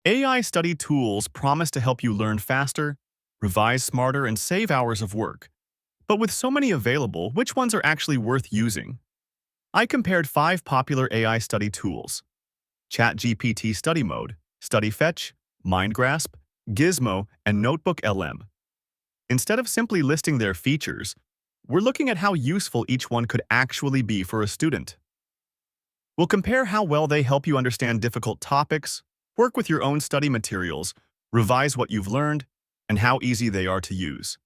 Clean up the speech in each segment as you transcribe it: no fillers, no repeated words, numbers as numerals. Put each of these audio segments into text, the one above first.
AI study tools promise to help you learn faster, revise smarter, and save hours of work. But with so many available, which ones are actually worth using? I compared 5 popular AI study tools: ChatGPT Study Mode, StudyFetch, Mindgrasp, Gizmo, and NotebookLM. Instead of simply listing their features, we're looking at how useful each one could actually be for a student. We'll compare how well they help you understand difficult topics, work with your own study materials, revise what you've learned, and how easy they are to use.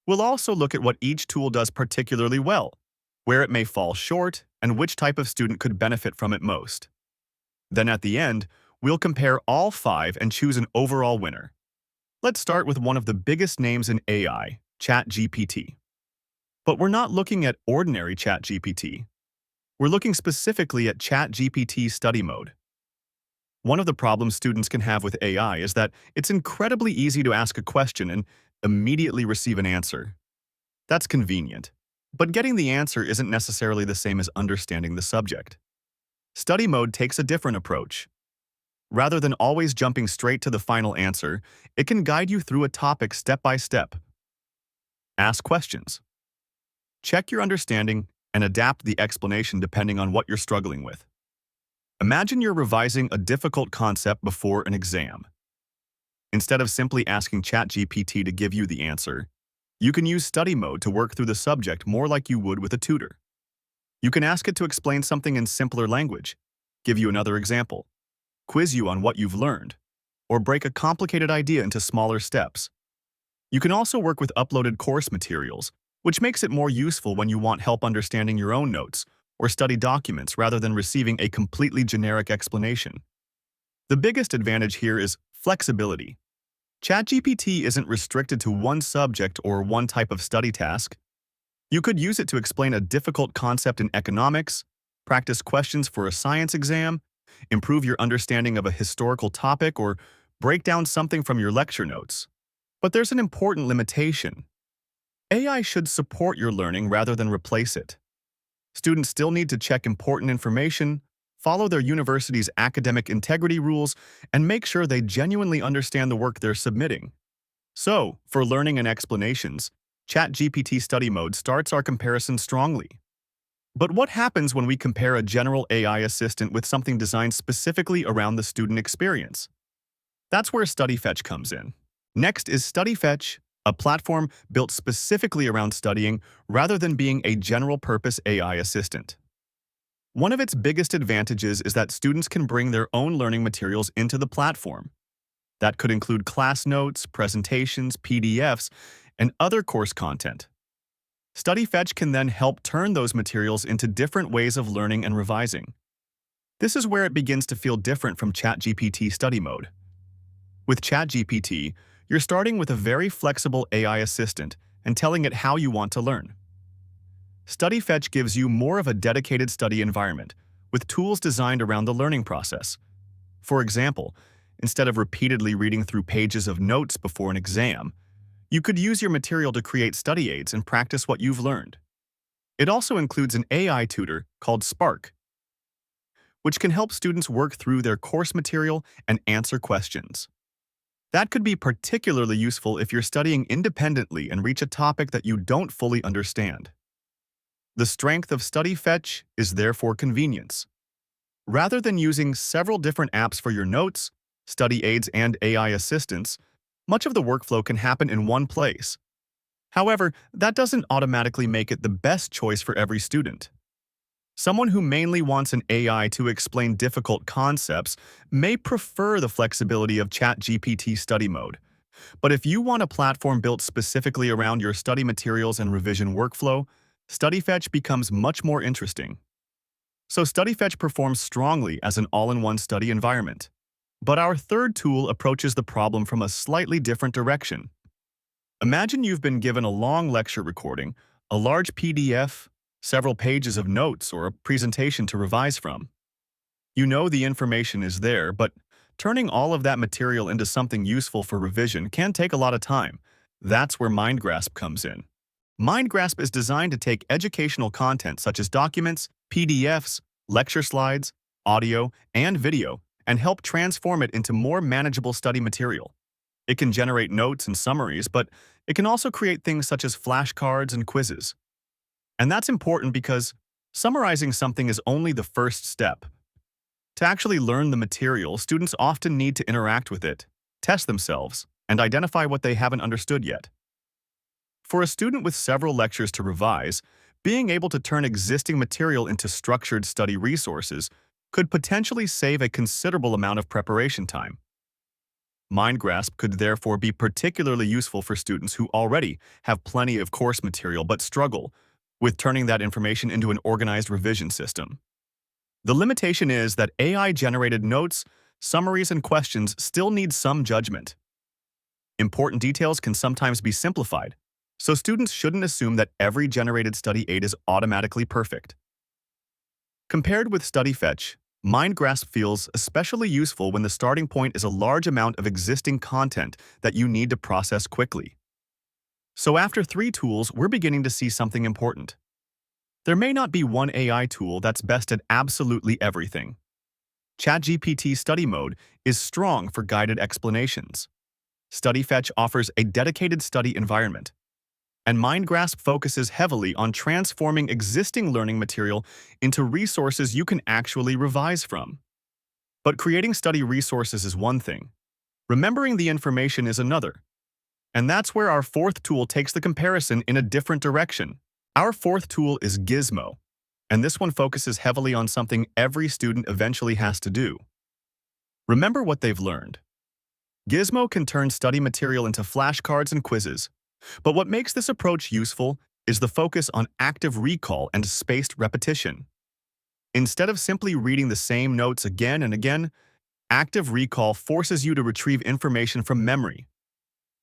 We'll also look at what each tool does particularly well, where it may fall short, and which type of student could benefit from it most. Then at the end, we'll compare all 5 and choose an overall winner. Let's start with one of the biggest names in AI, ChatGPT. But we're not looking at ordinary ChatGPT. We're looking specifically at ChatGPT Study Mode. One of the problems students can have with AI is that it's incredibly easy to ask a question and immediately receive an answer. That's convenient. But getting the answer isn't necessarily the same as understanding the subject. Study Mode takes a different approach. Rather than always jumping straight to the final answer, it can guide you through a topic step by step. Ask questions. Check your understanding and adapt the explanation depending on what you're struggling with. Imagine you're revising a difficult concept before an exam. Instead of simply asking ChatGPT to give you the answer, you can use Study Mode to work through the subject more like you would with a tutor. You can ask it to explain something in simpler language, give you another example, quiz you on what you've learned, or break a complicated idea into smaller steps. You can also work with uploaded course materials, which makes it more useful when you want help understanding your own notes or study documents rather than receiving a completely generic explanation. The biggest advantage here is flexibility. ChatGPT isn't restricted to one subject or one type of study task. You could use it to explain a difficult concept in economics, practice questions for a science exam, improve your understanding of a historical topic, or break down something from your lecture notes. But there's an important limitation. AI should support your learning rather than replace it. Students still need to check important information, follow their university's academic integrity rules, and make sure they genuinely understand the work they're submitting. So, for learning and explanations, ChatGPT Study Mode starts our comparison strongly. But what happens when we compare a general AI assistant with something designed specifically around the student experience? That's where StudyFetch comes in. Next is StudyFetch, a platform built specifically around studying rather than being a general-purpose AI assistant. One of its biggest advantages is that students can bring their own learning materials into the platform. That could include class notes, presentations, PDFs, and other course content. StudyFetch can then help turn those materials into different ways of learning and revising. This is where it begins to feel different from ChatGPT Study Mode. With ChatGPT, you're starting with a very flexible AI assistant and telling it how you want to learn. StudyFetch gives you more of a dedicated study environment, with tools designed around the learning process. For example, instead of repeatedly reading through pages of notes before an exam, you could use your material to create study aids and practice what you've learned. It also includes an AI tutor called Spark, which can help students work through their course material and answer questions. That could be particularly useful if you're studying independently and reach a topic that you don't fully understand. The strength of StudyFetch is therefore convenience. Rather than using several different apps for your notes, study aids, and AI assistants, much of the workflow can happen in one place. However, that doesn't automatically make it the best choice for every student. Someone who mainly wants an AI to explain difficult concepts may prefer the flexibility of ChatGPT Study Mode. But if you want a platform built specifically around your study materials and revision workflow, StudyFetch becomes much more interesting. So StudyFetch performs strongly as an all-in-one study environment. But our third tool approaches the problem from a slightly different direction. Imagine you've been given a long lecture recording, a large PDF, several pages of notes, or a presentation to revise from. You know the information is there, but turning all of that material into something useful for revision can take a lot of time. That's where Mindgrasp comes in. Mindgrasp is designed to take educational content such as documents, PDFs, lecture slides, audio, and video, and help transform it into more manageable study material. It can generate notes and summaries, but it can also create things such as flashcards and quizzes. And that's important because summarizing something is only the first step. To actually learn the material, students often need to interact with it, test themselves, and identify what they haven't understood yet. For a student with several lectures to revise, being able to turn existing material into structured study resources could potentially save a considerable amount of preparation time. Mindgrasp could therefore be particularly useful for students who already have plenty of course material but struggle with turning that information into an organized revision system. The limitation is that AI-generated notes, summaries, and questions still need some judgment. Important details can sometimes be simplified, so students shouldn't assume that every generated study aid is automatically perfect. Compared with StudyFetch, Mindgrasp feels especially useful when the starting point is a large amount of existing content that you need to process quickly. So after 3 tools, we're beginning to see something important. There may not be one AI tool that's best at absolutely everything. ChatGPT Study Mode is strong for guided explanations. StudyFetch offers a dedicated study environment, and Mindgrasp focuses heavily on transforming existing learning material into resources you can actually revise from. But creating study resources is one thing. Remembering the information is another. And that's where our 4th tool takes the comparison in a different direction. Our 4th tool is Gizmo, and this one focuses heavily on something every student eventually has to do. Remember what they've learned. Gizmo can turn study material into flashcards and quizzes, but what makes this approach useful is the focus on active recall and spaced repetition. Instead of simply reading the same notes again and again, active recall forces you to retrieve information from memory.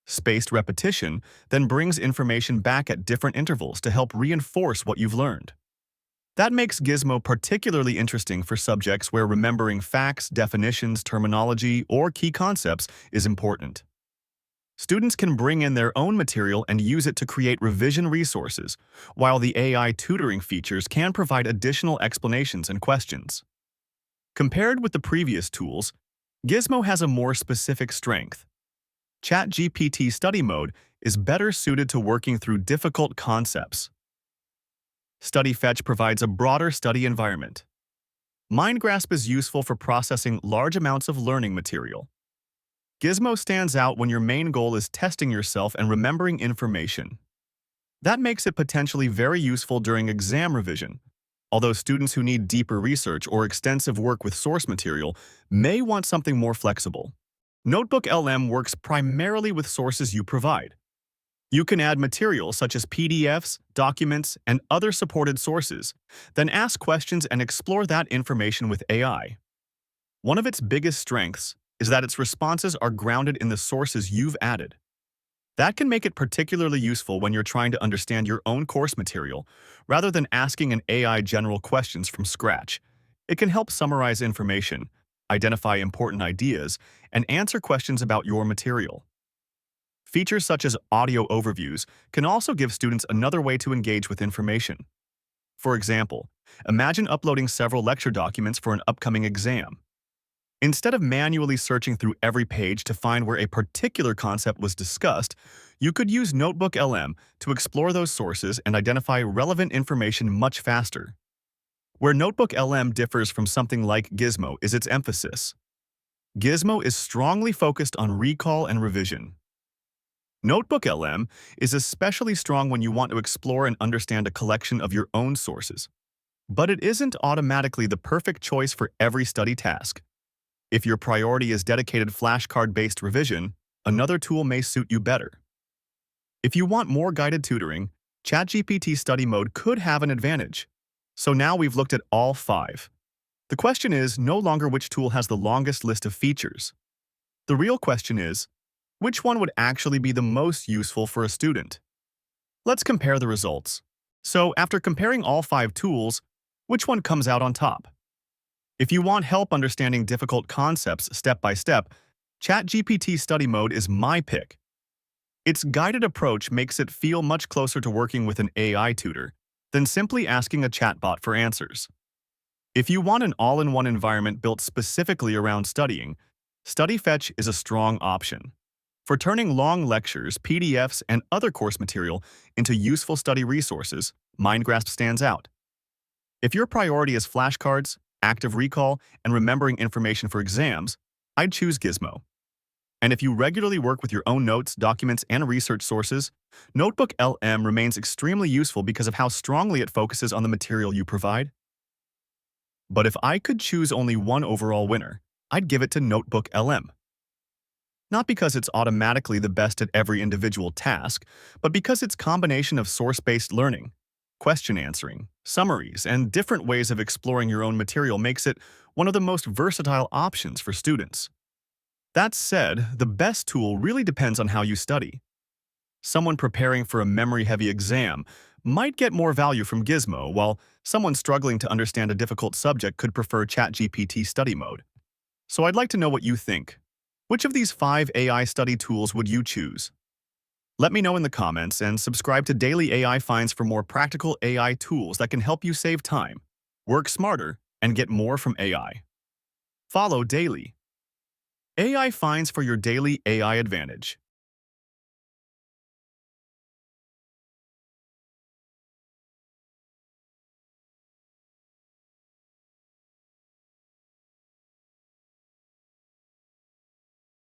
Spaced repetition then brings information back at different intervals to help reinforce what you've learned. That makes Gizmo particularly interesting for subjects where remembering facts, definitions, terminology, or key concepts is important. Students can bring in their own material and use it to create revision resources, while the AI tutoring features can provide additional explanations and questions. Compared with the previous tools, Gizmo has a more specific strength. ChatGPT Study Mode is better suited to working through difficult concepts. StudyFetch provides a broader study environment. Mindgrasp is useful for processing large amounts of learning material. Gizmo stands out when your main goal is testing yourself and remembering information. That makes it potentially very useful during exam revision, although students who need deeper research or extensive work with source material may want something more flexible. NotebookLM works primarily with sources you provide. You can add materials such as PDFs, documents, and other supported sources, then ask questions and explore that information with AI. One of its biggest strengths is that its responses are grounded in the sources you've added. That can make it particularly useful when you're trying to understand your own course material, rather than asking an AI general questions from scratch. It can help summarize information, identify important ideas, and answer questions about your material. Features such as audio overviews can also give students another way to engage with information. For example, imagine uploading several lecture documents for an upcoming exam. Instead of manually searching through every page to find where a particular concept was discussed, you could use NotebookLM to explore those sources and identify relevant information much faster. Where NotebookLM differs from something like Gizmo is its emphasis. Gizmo is strongly focused on recall and revision. NotebookLM is especially strong when you want to explore and understand a collection of your own sources. But it isn't automatically the perfect choice for every study task. If your priority is dedicated flashcard-based revision, another tool may suit you better. If you want more guided tutoring, ChatGPT Study Mode could have an advantage. So now we've looked at all 5. The question is no longer which tool has the longest list of features. The real question is, which one would actually be the most useful for a student? Let's compare the results. So after comparing all 5 tools, which one comes out on top? If you want help understanding difficult concepts step by step, ChatGPT Study Mode is my pick. Its guided approach makes it feel much closer to working with an AI tutor than simply asking a chatbot for answers. If you want an all-in-one environment built specifically around studying, StudyFetch is a strong option. For turning long lectures, PDFs, and other course material into useful study resources, Mindgrasp stands out. If your priority is flashcards, active recall, and remembering information for exams, I'd choose Gizmo. And if you regularly work with your own notes, documents, and research sources, NotebookLM remains extremely useful because of how strongly it focuses on the material you provide. But if I could choose only one overall winner, I'd give it to NotebookLM. Not because it's automatically the best at every individual task, but because its combination of source-based learning, question answering, summaries, and different ways of exploring your own material makes it one of the most versatile options for students. That said, the best tool really depends on how you study. Someone preparing for a memory-heavy exam might get more value from Gizmo, while someone struggling to understand a difficult subject could prefer ChatGPT Study Mode. So I'd like to know what you think. Which of these 5 AI study tools would you choose? Let me know in the comments and subscribe to Daily AI Finds for more practical AI tools that can help you save time, work smarter, and get more from AI. Follow Daily AI Finds for your daily AI advantage.